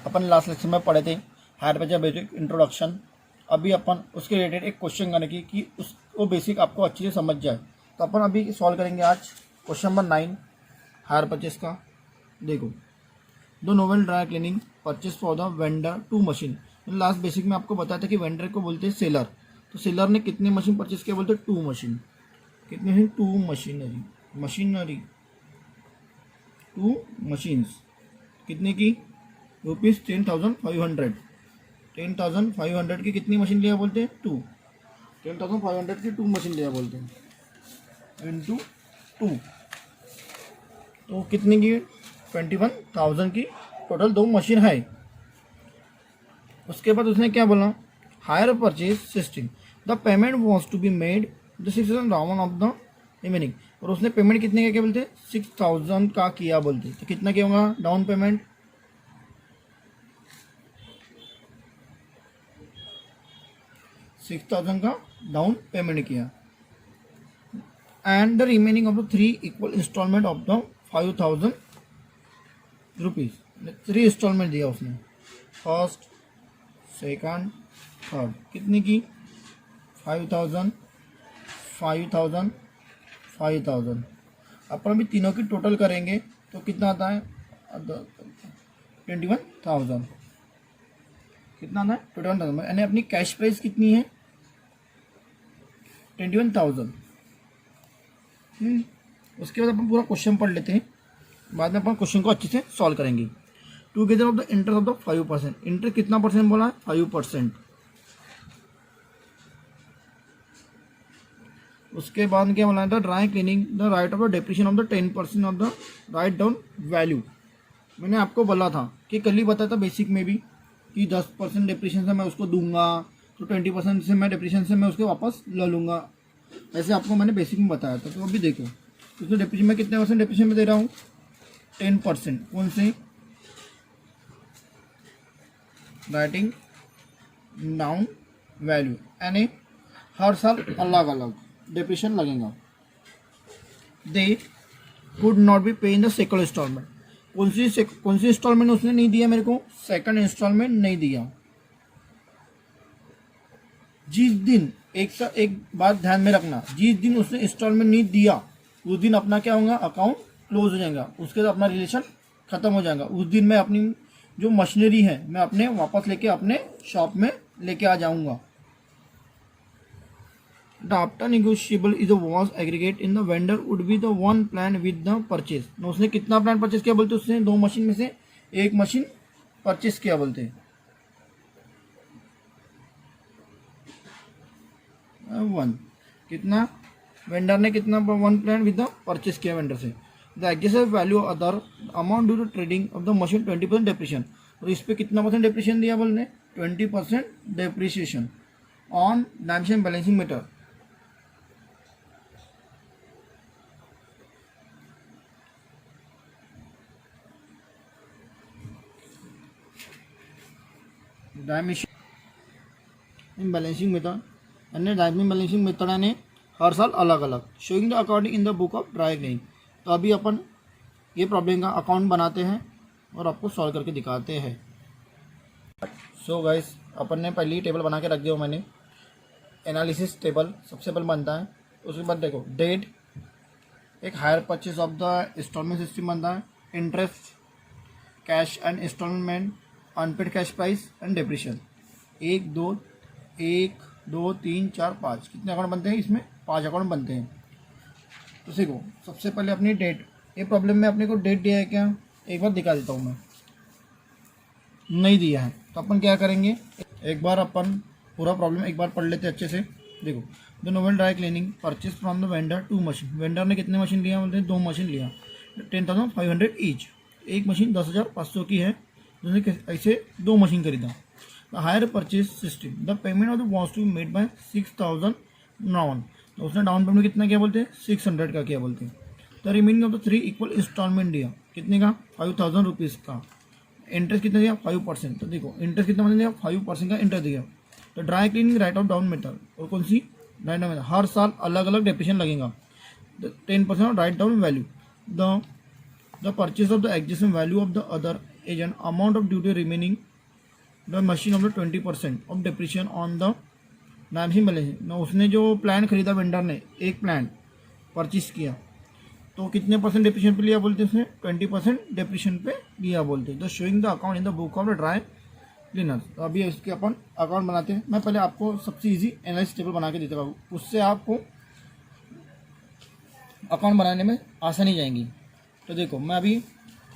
अपन last lecture में पढ़े थे हायर पर्चेज बेसिक इंट्रोडक्शन। अभी अपन उसके रिलेटेड एक क्वेश्चन करने की कि उसको बेसिक आपको अच्छे से समझ जाए, तो अपन अभी सॉल्व करेंगे आज क्वेश्चन नंबर 9 हायर परचेज का। देखो, दो novel dry cleaning purchase for the vendor 2 machine. Last basic में आपको बताया था कि वेंडर को बोलते हैं सेलर, तो सेलर ने कितनी मशीन परचेज किया बोलते हैं 2 मशीन। कितनी है? 2 मशीनरी 2 मशीन्स। कितने की? रुपीज़ 10,500। 10,500 की कितनी मशीन लिया बोलते हैं? 2। 10,500 की 2 मशीन लिया बोलते हैं इंटू 2, तो कितनी की? 21,000 की टोटल 2 मशीन है। उसके बाद उसने क्या बोला? Hire purchase system, the payment was to be made the 6,000 down of the remaining. और उसने पेमेंट कितने का क्या बोलते हैं? 6,000 का किया बोलते हैं। तो कितना क्या होगा डाउन पेमेंट? 6,000 का डाउन पेमेंट किया। And the remaining of the 3 equal instalment of the 5,000 rupees. 3 instalment दिया उसने, फर्स्ट, सेकंड, थर्ड। कितनी की? 5,000, 5,000, 5,000। अपन अभी तीनों की टोटल करेंगे तो कितना आता है? 21,000। कितना आता है? 21,000। यानी अपनी कैश प्राइस कितनी है? 21,000। उसके बाद अपन पूरा क्वेश्चन पढ़ लेते हैं, बाद में अपन क्वेश्चन को अच्छे से सॉल्व करेंगे। Together of the interest of the 5%। Interest कितना परसेंट बोला है? 5%। उसके बाद क्या बोला था? Dry cleaning the right of the depreciation of the 10% of the right down value. मैंने आपको बोला था कि कल ही बताया था बेसिक में भी कि 10% डेप्रिसिएशन से मैं उसको दूंगा, तो 20% से मैं डेप्रिसिएशन से मैं उसको वापस ले लूँगा। ऐसे आपको मैंने बेसिक में बताया था। तो अभी देखो, उसमें डेप्रिसिएशन में कितने परसेंट डेप्रिसिएशन में दे रहा हूँ? 10%। कौन से? राइटिंग डाउन वैल्यू, यानी हर साल अलग अलग डेप्रिसिएशन लगेगा। दे कुड नॉट बी पे इन द सेकंड इंस्टॉलमेंट। कौन सी इंस्टॉलमेंट उसने नहीं दिया मेरे को? सेकंड इंस्टॉलमेंट नहीं दिया। जिस दिन एक बात ध्यान में रखना, जिस दिन उसने इंस्टॉलमेंट नहीं दिया उस दिन अपना क्या होगा? अकाउंट क्लोज हो जाएगा, उसके बाद अपना रिलेशन खत्म हो जाएगा। उस दिन मैं अपनी जो मशीनरी है मैं अपने वापस लेके अपने शॉप में लेके आ जाऊंगा। The after negotiable is a was aggregate in the vendor would be the one plan with the purchase. उसने कितना प्लान परचेज किया बोलते? उसने 2 मशीन में से 1 मशीन परचेज किया बोलते हैं। 1 कितना? वेंडर ने कितना 1 प्लान विद द परचेज किया वेंडर से। The excessive value other amount due to trading of the machine 20% depreciation. और इस पे कितना परसेंट डेप्रिसिएशन दिया बोलने? 20% depreciation on dimension balancing method. Dimension balancing method, अन्य डायमेंशन बैलेंसिंग मेथड यानी हर साल अलग अलग। Showing the accounting in the book of dry cleaning. तो अभी अपन ये प्रॉब्लम का अकाउंट बनाते हैं और आपको सॉल्व करके दिखाते हैं। सो गाइस, अपन ने पहले ही टेबल बना के रख दिया मैंने। एनालिसिस टेबल सबसे पहले बनता है। उसके बाद देखो, डेट, एक hire purchase of the installment system बनता है, interest, cash and installment, unpaid cash price and depreciation. 1 2 3 4 5 कितने अकाउंट बनते हैं? इसमें 5 अकाउंट बनते हैं। तो देखो, सबसे पहले अपनी डेट। ये प्रॉब्लम में अपने को डेट दिया है क्या? एक बार दिखा देता हूँ मैं। नहीं दिया है तो अपन क्या करेंगे, एक बार अपन पूरा प्रॉब्लम एक बार पढ़ लेते अच्छे से। देखो, the novel dry cleaning purchase from the vendor 2 machine. Vendor ने कितने मशीन लिया बोलते हैं? 2 मशीन लिया, 10,500 ईच। एक मशीन 10,500 की है, उसने ऐसे 2 मशीन खरीदा। Hire purchase system, the payment of the was to made by 6,000 down. तो उसने डाउन पेमेंट कितना किया बोलते हैं? 600 का किया बोलते हैं। The remaining of the 3 equal installment दिया, कितने का? 5,000 रुपीज़ का। इंटरेस्ट कितना दिया? 5%। तो देखो, इंटरेस्ट कितना दिया? 5% का इंटरेस्ट दिया। तो dry cleaning write off down method, और कौन सी? Write down method. हर साल अलग अलग डेप्रिसिएशन लगेगा। 10% of write down value. The the purchase of the existing value of the other agent amount of duty remaining the machine of the 20% of depreciation on the नामसिंग balance. ना उसने जो plan खरीदा वेंडर ने, एक plan purchase किया तो कितने परसेंट डिप्रिशिएशन पे लिया बोलते हैं उसने, 20% डिप्रिशिएशन पे लिया बोलते हैं। The showing the account in the book of the dry cleaner. तो अभी इसके अपन अकाउंट बनाते हैं। मैं पहले आपको सबसे इजी एनालिसिस टेबल बना के देता हूँ, उससे आपको अकाउंट बनाने में आसानी जाएंगी। तो देखो मैं अभी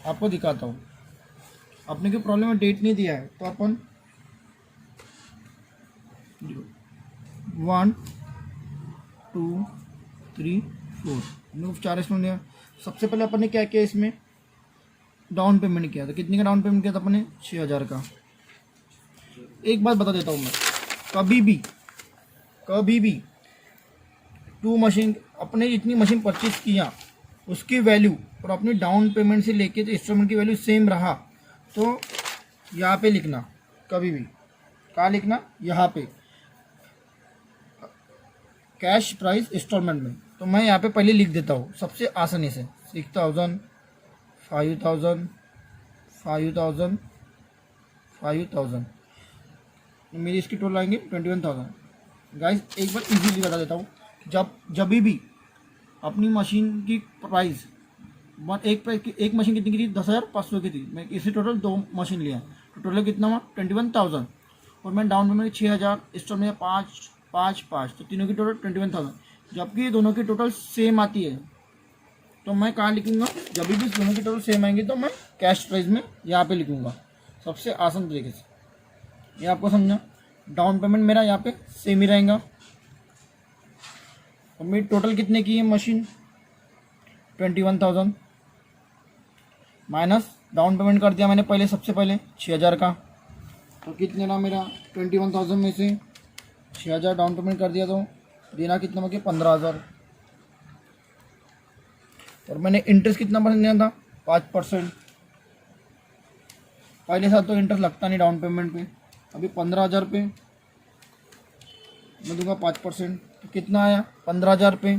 आपको दिखाता हूँ। अपने के प्रॉब्लम में डेट नहीं दिया है तो अपन 1 2 3 4 4 इसमें दिया। सबसे पहले अपन ने क्या किया, इसमें डाउन पेमेंट किया था। कितने का डाउन पेमेंट किया था अपन ने, 6000 का। एक बात बता देता हूँ मैं, कभी भी टू मशीन, अपने जितनी मशीन परचेज किया उसकी वैल्यू और अपनी डाउन पेमेंट से लेके तो इंस्टॉलमेंट की वैल्यू सेम रहा तो यहाँ पे लिखना, कभी भी कहाँ लिखना, यहाँ पे कैश प्राइस इंस्टॉलमेंट में। तो मैं यहाँ पे पहले लिख देता हूँ सबसे आसानी से, 6000 5000 5000 5000, मेरी इसकी टोटल आएंगे 21000। गाइस एक बार इजीली बता देता हूँ, जब भी अपनी मशीन की प्राइस एक मशीन कितनी की थी, 10,500 की थी। मैं इसी टोटल 2 मशीन लिया तो टोटल कितना हुआ 21,000 और मैं डाउन पेमेंट 6000, इंस्टॉल में 5 तो तीनों की टोटल 21,000। जबकि ये दोनों की टोटल सेम आती है तो मैं कहाँ लिखूँगा, जब भी दोनों की टोटल सेम आएंगी तो मैं कैश प्राइस में यहाँ पे लिखूँगा सबसे आसान तरीके से। ये आपको समझा, डाउन पेमेंट मेरा यहाँ पे सेम ही रहेगा। और मेरी टोटल कितने की है मशीन, 21,000 माइनस डाउन पेमेंट कर दिया मैंने पहले, सबसे पहले 6000 का। तो कितने ना मेरा 21,000 में से 6000 डाउन पेमेंट कर दिया तो देना कितना बाकी, 15,000। और मैंने इंटरेस्ट कितना परसेंट दिया था, 5%। पहले साल तो इंटरेस्ट लगता नहीं डाउन पेमेंट पे, अभी 15,000 पे मैं दूंगा 5%। तो कितना आया, 15,000 पे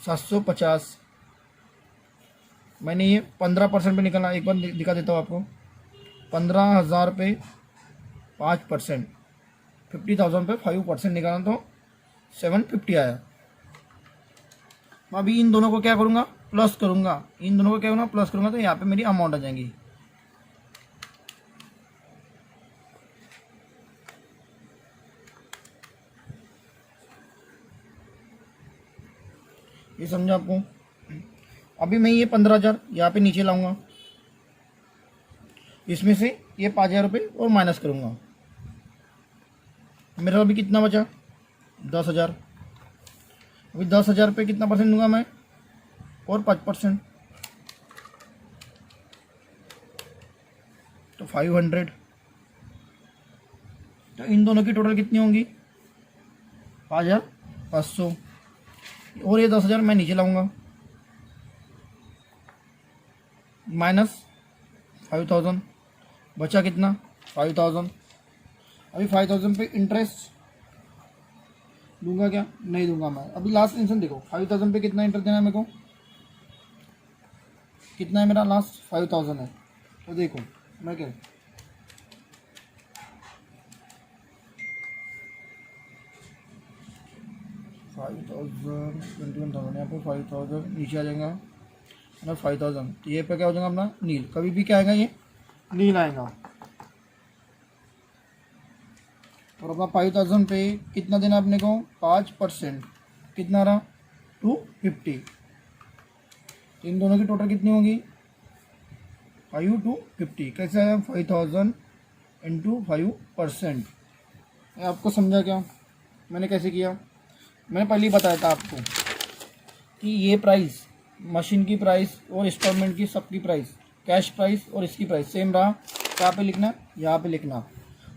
750। मैंने ये 15% पे निकाला, एक बार दिखा देता हूँ आपको। 15,000 पे 5%, 50,000 पे 5% निकाला तो 750 आया। मैं अभी इन दोनों को क्या करूँगा, प्लस करूँगा। इन दोनों को क्या करूँगा, प्लस करूँगा तो यहाँ पे मेरी अमाउंट आ जाएंगी। ये समझा आपको। अभी मैं ये 15,000 यहाँ पे नीचे लाऊंगा, इसमें से ये 5,000 रुपये और माइनस करूँगा। मेरा अभी कितना बचा, 10,000। अभी 10,000 पे कितना परसेंट दूंगा मैं, और 5%, तो 500। तो इन दोनों की टोटल कितनी होंगी, 5,500। और ये 10,000 मैं नीचे लाऊंगा, माइनस 5,000, बचा कितना, 5,000। अभी 5,000 पे इंटरेस्ट दूंगा क्या, नहीं दूंगा मैं। अभी लास्ट टेंशन देखो, 5,000 पे कितना इंटरेस्ट देना है मेरे को, कितना है मेरा लास्ट, 5,000 है। तो देखो मैं क्या, यहाँ पे 5,000 नीचे आ जाएगा ना, 5,000। तो ये पे क्या हो जाएगा अपना नील, कभी भी क्या आएगा, ये नील आएगा। और अपना 5,000 पे कितना देना अपने को, 5%, कितना रहा, 250। तो इन दोनों की टोटल कितनी होगी, 5 to 50। कैसे आया, 5,000 इंटू 5%। आपको समझा क्या मैंने कैसे किया, मैंने पहले ही बताया था आपको कि ये प्राइस, मशीन की प्राइस और इंस्टॉलमेंट की सबकी प्राइस, कैश प्राइस और इसकी प्राइस सेम रहा। कहाँ पे लिखना, यहाँ पे लिखना।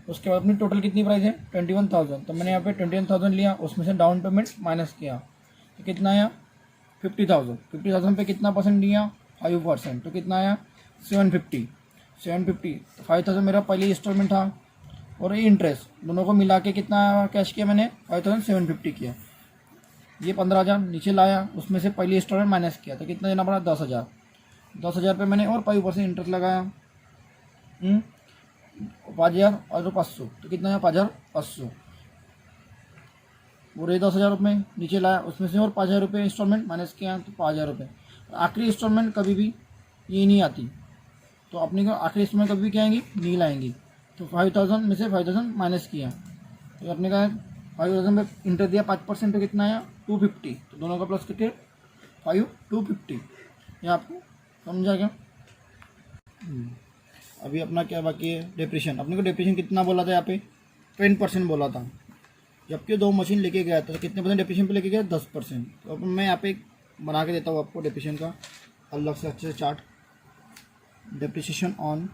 उसके बाद अपनी टोटल कितनी प्राइस है, 21,000। तो मैंने यहाँ पे 21,000 लिया, उसमें से डाउन पेमेंट माइनस किया तो कितना आया, 50,000। 50,000 पे कितना परसेंट दिया, 5%। तो कितना आया, 750। 750 तो 5,000 मेरा पहले इंस्टॉलमेंट था और ये इंटरेस्ट, दोनों को मिला के कितना कैश किया मैंने, 5,750 किया। ये 15,000 नीचे लाया, उसमें से पहली इंस्टॉलमेंट माइनस किया तो कितना देना पड़ा, 10,000। 10,000 पे मैंने और 5% इंटरेस्ट लगाया, 5,000 और 500, तो कितना है 5,500। वो रहे 10,000 रुपये नीचे लाया, उसमें से और 5,000 रुपये इंस्टॉलमेंट माइनस किया तो 5,000 रुपये। आखिरी इंस्टॉलमेंट कभी भी ये नहीं आती, तो अपने को आखिरी इंस्टॉलमेंट कभी भी क्या आएंगी, नहीं लाएंगी। तो 5,000 में से 5,000 माइनस किया, तो अपने का 5,000 में इंटरेस्ट दिया 5%, तो कितना आया 250, तो दोनों का प्लस कितने 250। ये आपको समझा क्या? अभी अपना क्या बाकी है, डिप्रेशन। अपने को डिप्रेशन कितना बोला था यहाँ पे 10% बोला था, जबकि 2 मशीन लेके गया था, तो कितने परसेंट डिप्रेशन पे लेके गया 10%। तो अब मैं यहाँ पे बना के देता हूँ आपको डिप्रेशन का अलग से अच्छे से chart. Depreciation on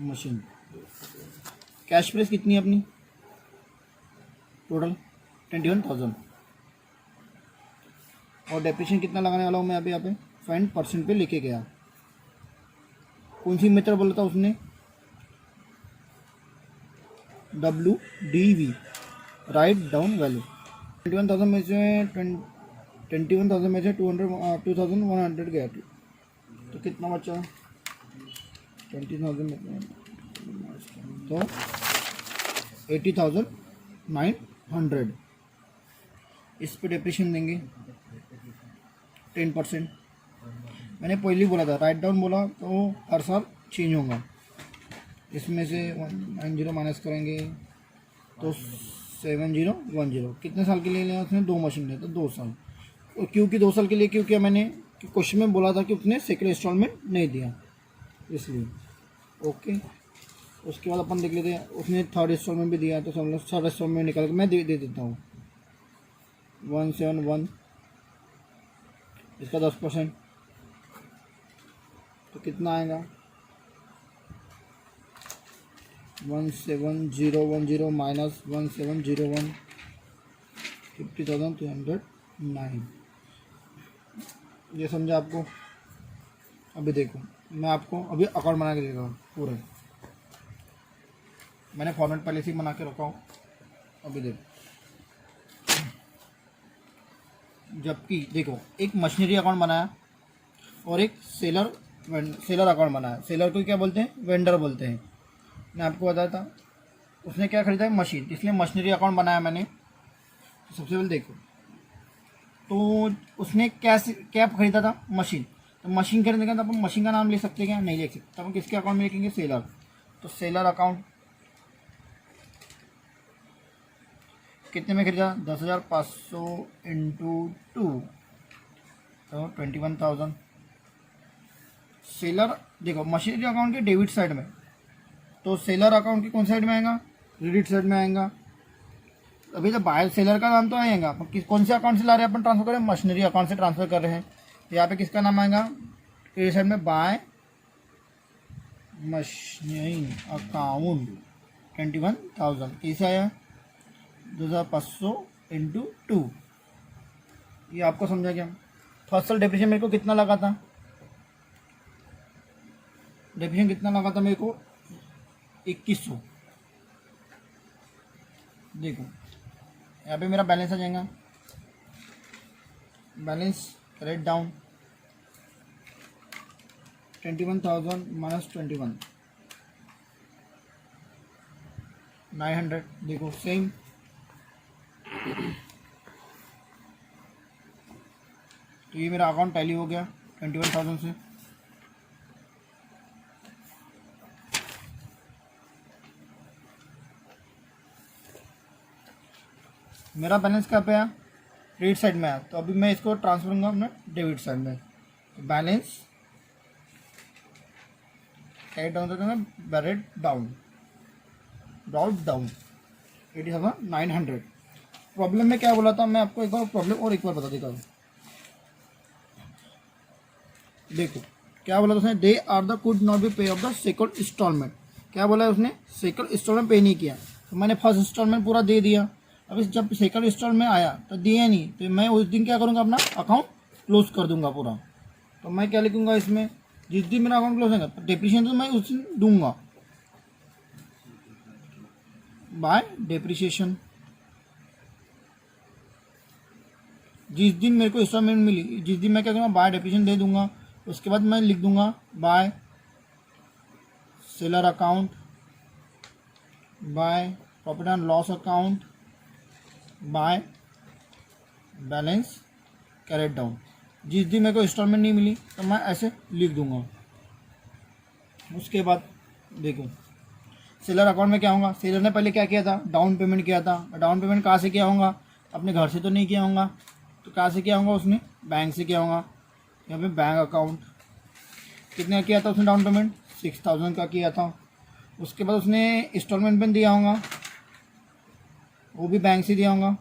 machine, cash price कितनी है अपनी टोटल 21,000, और डिप्रिसिएशन कितना लगाने वाला हूँ मैं अभी यहाँ पे 5% पे लेके गया। कौन सी मेथड बोला था उसने, WDV, राइट डाउन वैल्यू। 21,000 में से 2,100 गया, तो कितना बचा 20,000 में तो 80,900। इस पे डिप्रेशन देंगे 10%। मैंने पहले बोला था राइट डाउन बोला तो हर साल चेंज होगा। इसमें से 190 माइनस करेंगे तो 7010। कितने साल के लिए लिया उसने, 2 मशीन लिया तो 2 साल। और क्योंकि 2 साल के लिए क्यों किया मैंने, कि क्वेश्चन में बोला था कि उसने सेकंड इंस्टॉलमेंट नहीं दिया, इसलिए। ओके, उसके बाद अपन देख लेते हैं उसने थर्ड इंस्टॉलमेंट भी दिया, तो सब थर्ड इंस्टॉलमेंट निकाल के मैं दे देता हूँ 171, इसका 10%, तो कितना आएगा 17,010 माइनस 1701, 50,209। ये समझा आपको? अभी देखो मैं आपको अभी अकाउंट बना के देगा पूरे, मैंने फॉर्मेट पहले से बना के रखा हूँ। अभी देखो, जबकि देखो एक मशीनरी अकाउंट बनाया और एक सेलर अकाउंट बनाया। सेलर को क्या बोलते हैं, वेंडर बोलते हैं। मैं आपको बताया था उसने क्या खरीदा है, मशीन, इसलिए मशीनरी अकाउंट बनाया मैंने। तो सबसे पहले देखो, तो उसने क्या खरीदा था, मशीन। तो मशीन खरीदने का तो अपन मशीन का नाम ले सकते हैं क्या, नहीं ले सकते। तो हम किसके अकाउंट में लिखेंगे, सेलर। तो सेलर अकाउंट कितने में खरीदा, 10,500 इंटू 2, तो 21,000। सेलर देखो मशीनरी अकाउंट के डेबिट साइड में, तो सेलर अकाउंट की कौन साइड में आएगा, क्रेडिट साइड में आएगा। अभी तो बायर सेलर का नाम तो आएगा, कौन से अकाउंट से ला रहे हैं अपन, ट्रांसफर कर रहे हैं, मशीनरी अकाउंट से ट्रांसफर कर रहे हैं। तो यहाँ पे किसका नाम आएगा, क्रेडिट साइड में बाय मशीनरी अकाउंट 21,000। कैसे आया 2,500 इंटू 2। ये आपको समझा क्या। फर्स्ट साल डिप्रेशन मेरे को कितना लगा था, डिप्रेशन कितना लगा था मेरे को 2100। देखो यहाँ पे मेरा बैलेंस आ जाएगा, बैलेंस रेट डाउन 21,000 माइनस 21 900। देखो सेम, तो ये मेरा अकाउंट टैली हो गया 21,000 से। मेरा बैलेंस कहाँ पे आया, क्रेडिट साइड में आया। तो अभी मैं इसको ट्रांसफर करूँगा अपने डेबिट साइड में। तो बैलेंस कैरेट डाउन करते हैं, बैरेट डाउन, ब्राउट डाउन 80,900। प्रॉब्लम में क्या बोला था मैं आपको, एक बार प्रॉब्लम और एक बार बता देता हूँ। देखो क्या बोला था उसने, they are the could not be pay off the second installment. क्या बोला है उसने, सेकंड इंस्टॉलमेंट पे नहीं किया। तो मैंने फर्स्ट इंस्टॉलमेंट पूरा दे दिया। अभी जब सेकंड इंस्टॉलमेंट आया तो दिया नहीं, तो मैं उस दिन क्या करूँगा, अपना अकाउंट क्लोज कर दूंगा पूरा। तो मैं क्या लिखूंगा इसमें, जिस दिन मेरा अकाउंट क्लोज होगा डिप्रिसिएशन तो मैं उस दिन दूंगा बाय डिप्रिसिएशन। जिस दिन मेरे को इंस्टॉलमेंट मिली, जिस दिन मैं क्या करूँगा बाय डिप्रिसिएशन दे दूंगा, उसके बाद मैं लिख दूंगा by seller account, by profit and loss account, by balance carried down. जिस दिन मेरे को इंस्टॉलमेंट नहीं मिली तो मैं ऐसे लिख दूंगा। उसके बाद देखो सेलर अकाउंट में क्या होगा, सेलर ने पहले क्या किया था, डाउन पेमेंट किया था। डाउन पेमेंट कहाँ से किया होगा, अपने घर से तो नहीं किया होगा, तो कहाँ से किया होगा उसने, बैंक से किया होगा। यहाँ पे बैंक अकाउंट कितने का किया था उसने डाउन पेमेंट, 6000 का किया था। उसके बाद उसने इंस्टॉलमेंट में दिया होगा, वो भी बैंक से दिया होगा।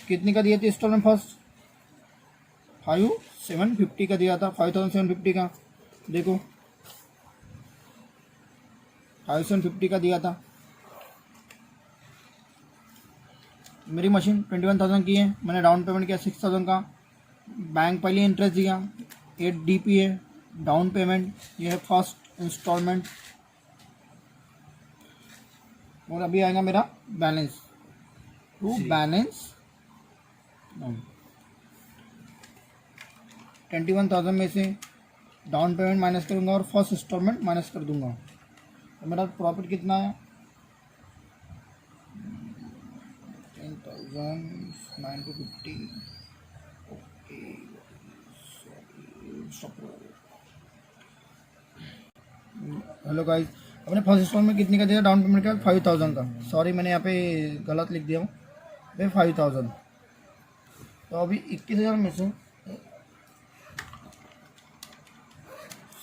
कितने का दिया था इंस्टॉलमेंट फर्स्ट, 5750 का दिया था, 5750 का। देखो 5750 का दिया था। मेरी मशीन 21,000 की है, मैंने डाउन पेमेंट किया 6000 का। बैंक पहले इंटरेस्ट दिया 8 DP है डाउन पेमेंट, ये है फर्स्ट इंस्टॉलमेंट। और अभी आएगा मेरा बैलेंस, टू बैलेंस 21,000 में से डाउन पेमेंट माइनस करूँगा और फर्स्ट इंस्टॉलमेंट माइनस कर दूंगा। तो मेरा प्रॉफिट कितना है, 10,950। ओके हेलो गाइस, अपने फर्स्ट इंस्टॉलमेंट कितने का दिया डाउन पेमेंट का, 5,000 का। सॉरी मैंने यहाँ पे गलत लिख दिया हूँ, 5,000। तो अभी 21,000 में से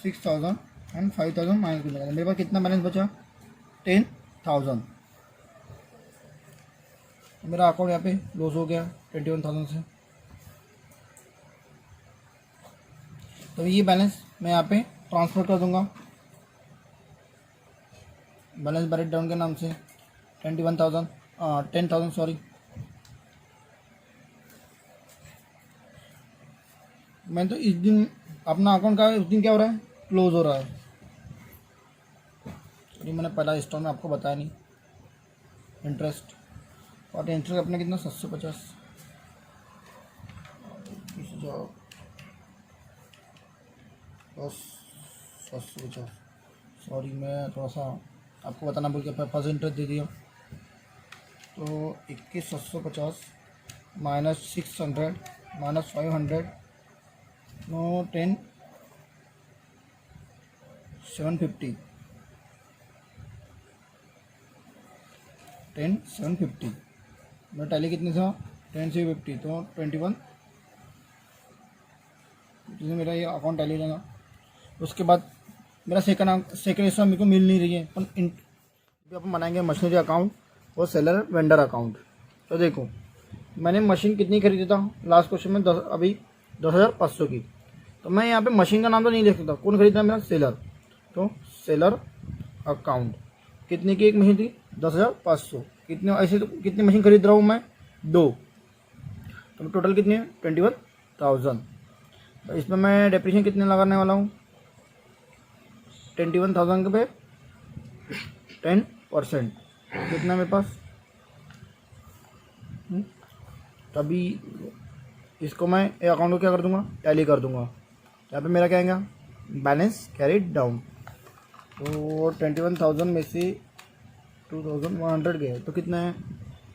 6,000 एंड 5,000 माइनस करने का, मेरे पास कितना बैलेंस बचा, 10,000। मेरा अकाउंट यहाँ पे लॉस हो गया 21,000 से। तो ये बैलेंस मैं यहाँ पे ट्रांसफ़र कर दूंगा बैलेंस ब्रेक डाउन के नाम से 10,000 सॉरी। मैं तो इस दिन अपना अकाउंट का उस दिन क्या हो रहा है, क्लोज हो रहा है। ये मैंने पहला स्टॉक में आपको बताया नहीं, इंटरेस्ट और इंटरेस्ट अपने कितना 750 750। सॉरी मैं थोड़ा सा आपको बताना भूल गया, फर्स्ट इंटरेस्ट दे दिया। तो 21,750 माइनस 600 माइनस 500 नो 10,750 मेरा टैली कितने था 10,750 तो 21, जिसमें मेरा ये अकाउंट टैली रहेगा। उसके बाद मेरा सेकंड हिस्सा मेरे को मिल नहीं रही है, पर अपन बनाएंगे मशीनरी अकाउंट और सेलर वेंडर अकाउंट। तो देखो मैंने मशीन कितनी खरीदी था लास्ट क्वेश्चन में, अभी 10,500 की। तो मैं यहाँ पे मशीन का नाम तो नहीं लिख सकता, कौन खरीदा मेरा, सेलर। तो सेलर अकाउंट कितने की एक मशीन थी, 10,500। कितने ऐसे तो कितनी मशीन खरीद रहा हूँ मैं, 2। तो टोटल कितनी है 21,000। तो इसमें मैं डेप्रिसिएशन कितने लगाने वाला हूँ, 21,000 पे 10% कितना मेरे पास। तभी इसको मैं ये अकाउंट को क्या कर दूंगा, टैली कर दूंगा। यहाँ पे मेरा क्या आएगा, बैलेंस कैरीड डाउन। तो 21,000 में से 2,100 गए तो कितना है,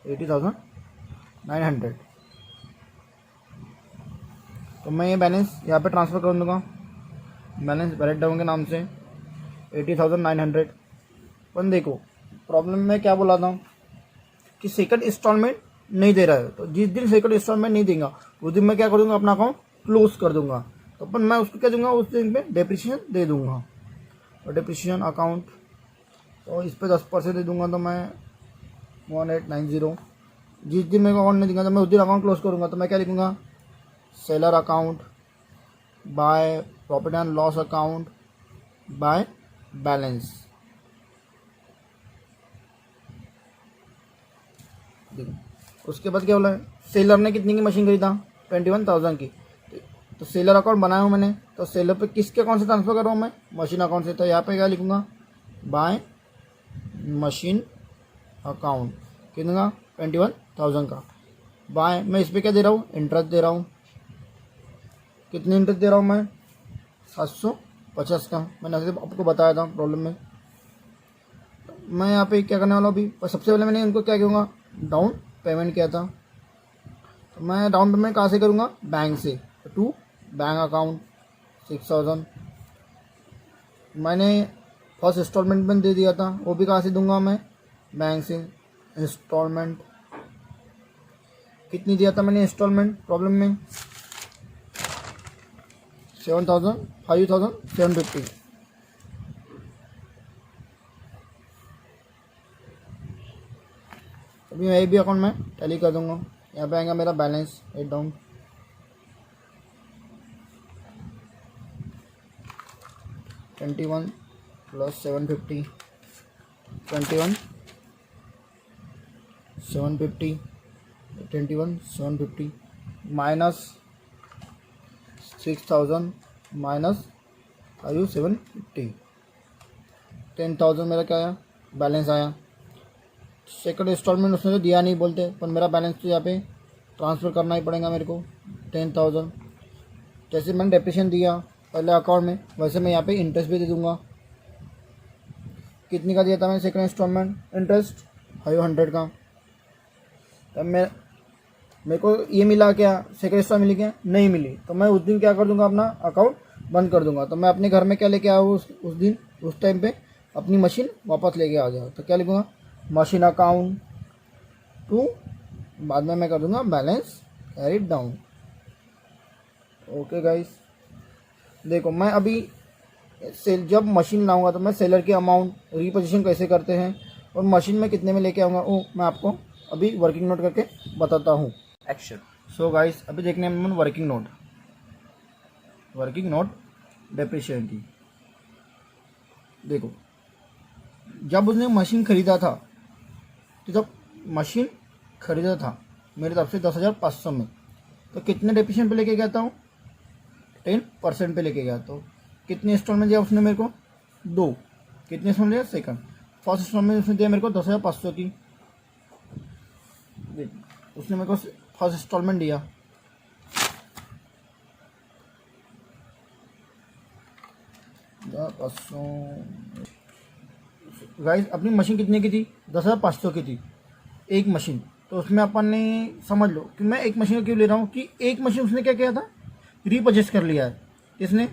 80,900। तो मैं ये बैलेंस यहाँ पे ट्रांसफ़र कर दूँगा बैलेंस ब्रेक डाउन के नाम से 80,900। पर देखो प्रॉब्लम में क्या बोला था कि सेकंड इंस्टॉलमेंट नहीं दे रहा है, तो जिस दिन सेकंड इंस्टॉलमेंट नहीं देगा उस दिन मैं क्या कर दूँगा, अपना अकाउंट क्लोज कर दूँगा। तो अपन मैं उसको क्या दूँगा, उस दिन पे डेप्रिसिएशन दे दूँगा। और डेप्रिसिएशन अकाउंट तो इस पर 10% दे दूँगा, तो मैं 1890। जिस दिन मेरे को अकाउंट नहीं देगा तो मैं उस दिन अकाउंट क्लोज करूँगा। तो मैं क्या लिखूँगा, seller account by profit and loss account by balance. देखो उसके बाद क्या बोला है, सेलर ने कितनी की मशीन खरीदा, 21,000 की। तो सेलर अकाउंट बनाया हूँ मैंने, तो सेलर पे किसके अकाउंट से ट्रांसफ़र कर रहा हूँ मैं, मशीन अकाउंट से। तो यहाँ पे क्या लिखूँगा, बाय मशीन अकाउंट कितना 21,000 का। बाय मैं इस पर क्या दे रहा हूँ, इंटरेस्ट दे रहा हूँ। कितनी इंटरेस्ट दे रहा हूँ मैं, 750 का मैंने आपको बताया था प्रॉब्लम में। मैं यहाँ पे क्या करने वाला हूँ अभी, पर सबसे पहले मैंने उनको क्या कहूँगा, डाउन पेमेंट किया था। तो मैं डाउन पेमेंट कहाँ से करूँगा, बैंक से, टू बैंक अकाउंट 6000। मैंने फर्स्ट इंस्टॉलमेंट में दे दिया था, वो भी कहाँ से दूंगा मैं, बैंक से। इंस्टॉलमेंट कितनी दिया था मैंने इंस्टॉलमेंट प्रॉब्लम में, 5750। अभी मैं भी अकाउंट में टैली कर दूंगा। यहाँ पे आएगा मेरा balance, at down 21 plus 750, 21 750, 21 750 minus 6000 minus 750, 10,000 मेरा क्या आया, बैलेंस आया। सेकंड इंस्टॉलमेंट उसने तो दिया नहीं बोलते, पर मेरा बैलेंस तो यहाँ पे ट्रांसफ़र करना ही पड़ेगा मेरे को 10,000। जैसे मैंने डेप्रिसिएशन दिया पहले अकाउंट में, वैसे मैं यहाँ पे इंटरेस्ट भी दे दूँगा। कितनी का दिया था मैंने सेकंड इंस्टॉलमेंट इंटरेस्ट, 500 का। तब मेरे को ये मिला क्या, सेकंड इंस्टॉलमेंट मिली क्या, नहीं मिली, तो मैं उस दिन क्या कर दूँगा, अपना अकाउंट बंद कर दूँगा। तो मैं अपने घर में क्या लेके आया उस दिन, उस टाइम पे अपनी मशीन वापस लेके आ जाओ। तो क्या लिखूँगा, मशीन अकाउंट टू, बाद में मैं कर दूंगा balance carried down. Okay guys, देखो मैं अभी सेल जब मशीन लाऊंगा तो मैं सेलर की अमाउंट रिपोजीशन कैसे करते हैं और मशीन में कितने में लेके आऊँगा, वो मैं आपको अभी वर्किंग नोट करके बताता हूँ। एक्शन। सो गाइस, अभी देखने में वर्किंग नोट डेप्रिसिएशन की। देखो, जब उसने मशीन खरीदा था, तो जब मशीन खरीदा था मेरी तरफ से 10,500 में, तो कितने डेप्रिसिएशन पे लेके गया था हूँ, 10% पे लेके गया। तो कितने इंस्टॉलमेंट दिया उसने मेरे को, 2। कितने इंस्टॉलमेंट दिया, सेकंड। फर्स्ट इंस्टॉलमेंट उसने दिया मेरे को 10,500 की, उसने मेरे को फर्स्ट इंस्टॉलमेंट दिया। गाइस, अपनी मशीन कितने की थी, 10,500 की थी एक मशीन। तो उसमें अपन ने समझ लो कि मैं एक मशीन क्यों ले रहा हूँ, कि एक मशीन उसने क्या किया था, रीपरचेस कर लिया है। किसने,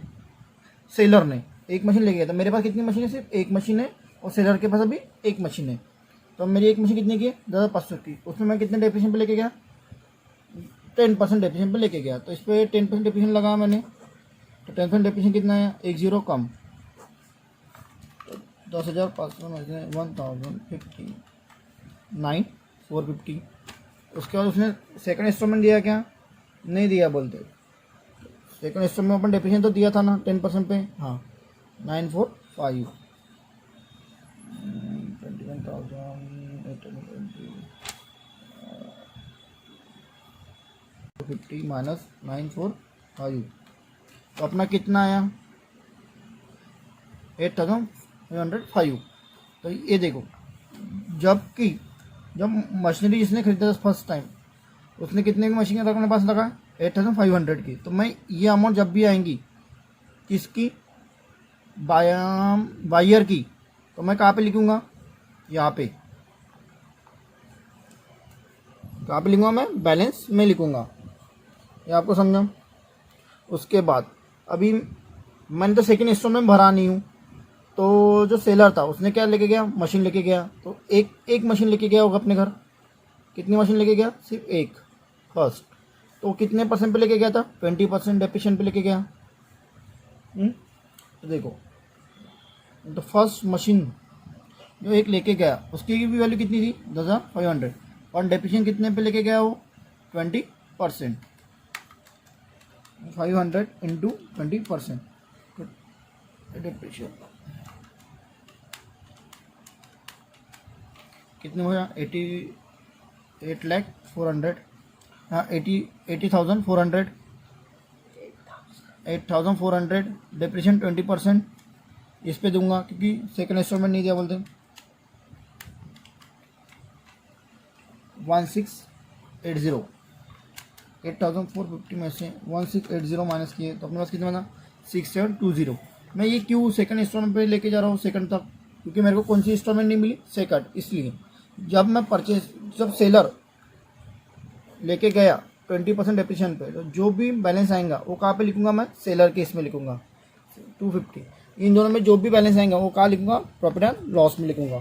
सेलर ने एक मशीन ले गया था। मेरे पास कितनी मशीन है, सिर्फ एक मशीन है, और सेलर के पास अभी एक मशीन है। तो मेरी एक मशीन कितने की है, 10,500 की। उसमें मैं कितने डेप्रिसिएशन पे लेके गया, 10% डेप्रिसिएशन पे लेके गया। तो इस पर 10% डेप्रिसिएशन लगाया मैंने, तो 10% डेप्रिसिएशन कितना है, 10 कम, 10,500 में से 1,050, 9,450। उसके बाद उसने सेकंड इंस्टॉलमेंट दिया क्या, नहीं दिया बोलते। सेकंड इंस्टॉलमेंट अपन डेप्रिसिएशन तो दिया था ना 10% पे, हाँ, 945, 21,850 माइनस 945, तो अपना कितना आया, 8,505। तो ये देखो, जब मशीनरी जिसने खरीदा था फर्स्ट टाइम, उसने कितने की मशीन अपने पास लगा, 8,500 की। तो मैं ये अमाउंट जब भी आएंगी किसकी, बायर की, तो मैं कहाँ पे लिखूँगा, यहाँ पे। कहाँ पे लिखूँगा मैं, बैलेंस में लिखूँगा। ये आपको समझा। उसके बाद अभी मैंने तो सेकंड इंस्टॉलमेंट भरा नहीं हूँ, तो जो सेलर था उसने क्या लेके गया, मशीन लेके गया। तो एक मशीन लेके गया होगा अपने घर। कितनी मशीन लेके गया, सिर्फ एक, फर्स्ट। तो कितने परसेंट पे लेके गया था, 20% डेप्रिसिएशन पे लेके गया। तो देखो, तो फर्स्ट मशीन जो एक लेके गया उसकी भी वैल्यू कितनी थी, 10,500, और डेप्रिसिएशन कितने पे लेके गया वो, 20%। 500 इंटू 20%, डेप्रिसिएशन कितने हो गया, 88,400, हाँ 80,400, 8,400 डेप्रिसिएशन 20% इस पे दूंगा, क्योंकि सेकंड इंस्टॉलमेंट नहीं दिया बोलते। 1680, 8,450 में से 1680 माइनस किए तो अपने पास कितना बना, 6720। मैं ये क्यों सेकंड इंस्टॉलमेंट पे लेके जा रहा हूँ सेकंड तक, क्योंकि मेरे को कौन सी इंस्टॉलमेंट नहीं मिली, सेकंड। इसलिए जब सेलर लेके गया 20% डेप्रिसिएशन पे, तो जो भी बैलेंस आएगा वो कहाँ पे लिखूंगा मैं, सेलर के इसमें लिखूंगा 250। इन दोनों में जो भी बैलेंस आएगा वो कहाँ लिखूंगा, प्रॉफिट एंड लॉस में लिखूंगा।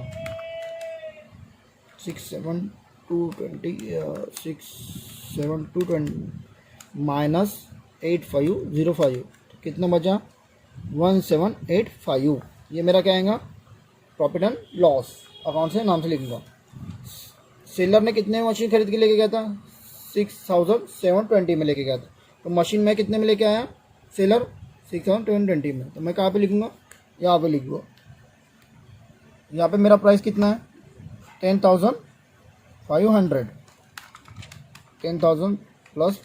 67220 माइनस 8505, तो कितना बचा 1785। ये मेरा क्या आएगा, प्रॉफिट एंड लॉस अकाउंट से नाम से लिखूंगा। सेलर ने कितने मशीन खरीद के लेके गया था, 6720 में लेके गया था, तो मशीन में कितने में लेके आया सेलर, 6720 में। तो मैं कहाँ पे लिखूंगा, यहाँ पे लिखूंगा। यहाँ पे मेरा प्राइस कितना है 10,500, 10,000 प्लस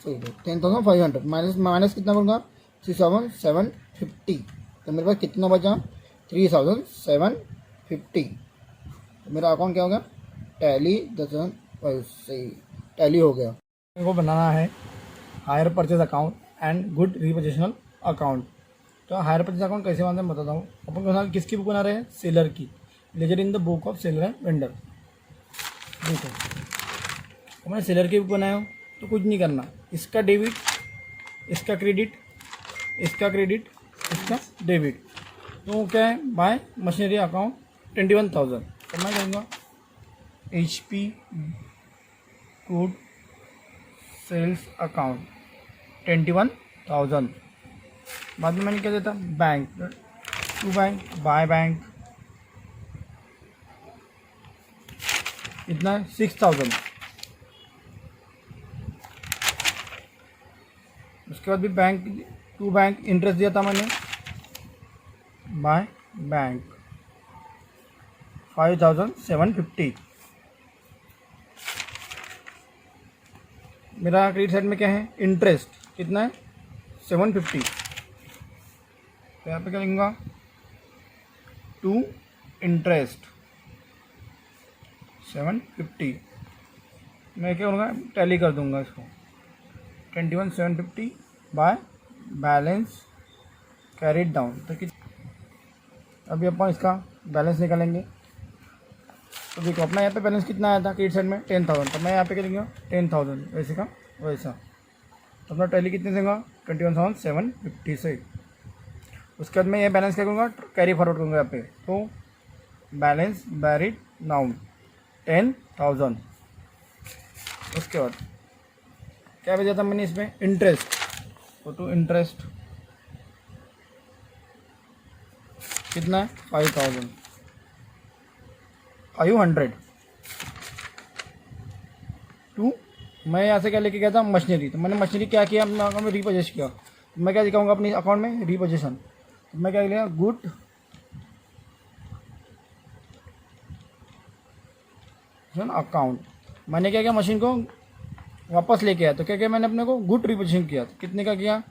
10,500 माइनस कितना करूँगा 6750। तो मेरे पास कितना बचा 3750। तो मेरा अकाउंट क्या होगा, टैली 10,000 सही टैली हो गया। मेरे को बनाना है hire purchase account and good रिपोजिशनल अकाउंट। तो हायर परचेज अकाउंट कैसे बनाते हैं बताता हूँ। अपन बना किसकी बुक बना रहे हैं, सेलर की, ledger in the book of seller and vendor. देखो मैंने सेलर की बुक बनाया हो तो कुछ नहीं करना, इसका डेबिट, इसका क्रेडिट, इसका क्रेडिट, इसका डेबिट। तो क्या है, बाय मशीनरी अकाउंट 21,000। तो मैं कहूँगा HP गुड सेल्स अकाउंट 21,000। बाद में मैंने क्या देता, bank to bank, by bank इतना 6,000। उसके बाद भी बैंक टू बैंक इंटरेस्ट दिया था मैंने, बाय बैंक 5,750। मेरा क्रेडिट साइड में क्या है, इंटरेस्ट कितना है 750। तो यहाँ पे क्या लिखूँगा, टू इंटरेस्ट 750। मैं क्या करूँगा, टैली कर दूँगा इसको 21,750 बाय बैलेंस कैरिड डाउन। तो कि अभी अपन इसका बैलेंस निकालेंगे। तो देखो अपना यहाँ पे बैलेंस कितना आया था क्रेडिट साइड में 10,000। तो मैं यहाँ पे क्या लिखूँगा 10,000 वैसे का वैसा। तो अपना टैली कितने देगा 21,750 से। उसके बाद मैं ये बैलेंस क्या करूँगा, कैरी फॉरवर्ड करूँगा यहाँ पे। तो बैलेंस बैरिड नाउन 10,000। उसके बाद क्या भेजा था मैंने इसमें, इंटरेस्ट। तो टू इंटरेस्ट कितना है 5,500। टू मैं यहाँ से क्या लेके गया था, मशीनरी। तो मैंने मशीनरी क्या किया, अपने अकाउंट में रीपोजेस किया। तो मैं क्या दिखाऊंगा अपने अकाउंट में, रीपोजेशन। तो मैं क्या लिया, गुड अकाउंट। मैंने क्या किया, मशीन को वापस लेके आया। तो क्या किया मैंने अपने को, गुड रिपोजिशन किया। तो कितने का किया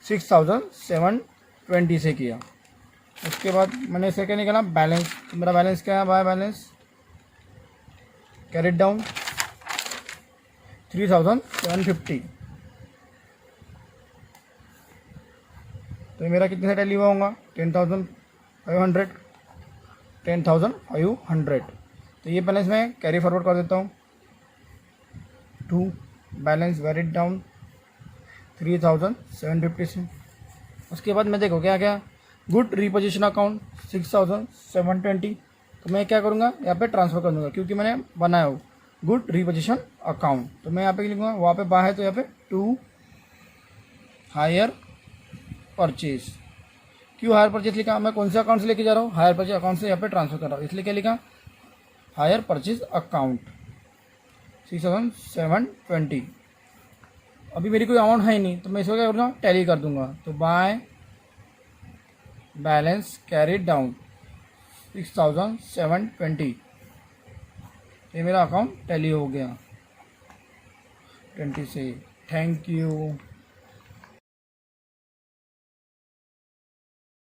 6,720 से किया। उसके बाद मैंने इसे क्या निकाला, बैलेंस। तो मेरा बैलेंस क्या है, बाय बैलेंस कैरिड डाउन 3,750। तो मेरा कितने से टैली हुआ होगा 10,500, 10,500। तो ये बैलेंस मैं कैरी फॉरवर्ड कर देता हूँ टू बैलेंस वेरिड डाउन 3,750 से। उसके बाद मैं देखो क्या क्या, गुड रिपोजिशन अकाउंट 6,720। तो मैं क्या करूँगा, यहाँ पे ट्रांसफ़र कर दूँगा, क्योंकि मैंने बनाया हो गुड रिपोजिशन अकाउंट। तो मैं यहाँ पे लिखूँगा, वहाँ पे बाय है तो यहाँ पे टू हायर परचेज। क्यों हायर परचेज लिखा, मैं कौन से अकाउंट से लेके जा रहा हूँ, हायर परचेज अकाउंट से यहाँ पे ट्रांसफ़र कर रहा हूँ, इसलिए क्या लिखा, हायर परचेज अकाउंट 6,720। अभी मेरी कोई अमाउंट है ही नहीं, तो मैं इसको क्या करूँगा, टैली कर दूँगा। तो बाय बैलेंस कैरिड डाउन 6,720। ये मेरा अकाउंट टैली हो गया 20 से। Thank you.